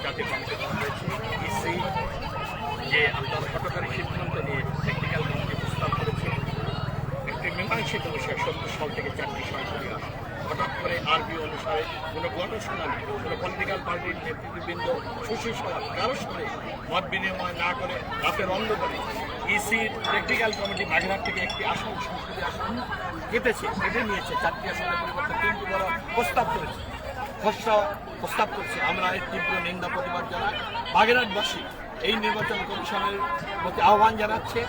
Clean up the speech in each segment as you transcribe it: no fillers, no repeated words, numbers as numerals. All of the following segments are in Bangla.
জাতীয় কমিটি করা হয়েছে। ইসি যে আপনার হটকারী সিদ্ধান্ত নিয়ে টেকনিক্যাল কমিটি প্রস্তাব করেছে, একটি মীমাংসিত বিষয় 70 সাল থেকে 4টি সংসদীয় আসন। হঠাৎ করে আরবি অনুসারে কোনো গণশুনানি, কোনো পলিটিক্যাল পার্টির নেতৃত্ববৃন্দ সুশীল সভা কারোর সাথে মত বিনিময় না করে রাতের অন্ধকারে ইসির টেকনিক্যাল কমিটি বাগেরহাট থেকে একটি আসন, সংসদীয় আসন কেটে নিয়েছে। 4টি আসনের পরিবর্তে 3টি করার প্রস্তাব করেছে। আমরা এর তীব্র নিন্দা প্রতিবাদ জানাই। বাগেরহাটবাসী এই নির্বাচন কমিশনের প্রতি আহ্বান জানাচ্ছে।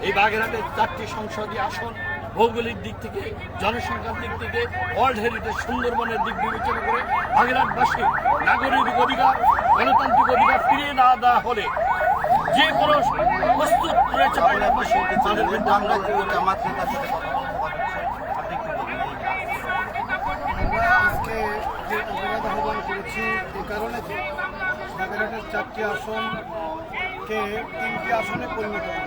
এই বাগেরহাটের 4টি সংসদীয় আসন ভৌগোলিক দিক থেকে, জনসংখ্যার দিক থেকে, ওয়ার্ল্ড হেরিটেজ সুন্দরবনের দিক বিবেচনা করে বাগেরহাটবাসী নাগরিক অধিকার, গণতান্ত্রিক অধিকার ফিরিয়ে না দেওয়া হলে যে কোনো প্রস্তুত রয়েছে বাগেরহাটবাসী তাদের বিরুদ্ধে আমরা আজকে যে প্রতিবাদ আহ্বান করেছি এই কারণে যে বাগেরহাটের 4টি আসনকে 3টি আসনে পরিণত করে,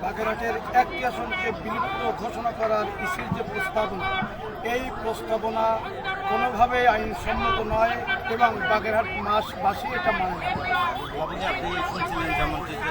বাগেরহাটের 1টি আসনকে বিলুপ্ত ঘোষণা করার ইসির যে প্রস্তাবনা, এই প্রস্তাবনা কোনোভাবেই আইনসম্মত নয় এবং বাগেরহাট মাসবাসী এটা মানে না। আপনি শুনছিলেন যেমনটি যে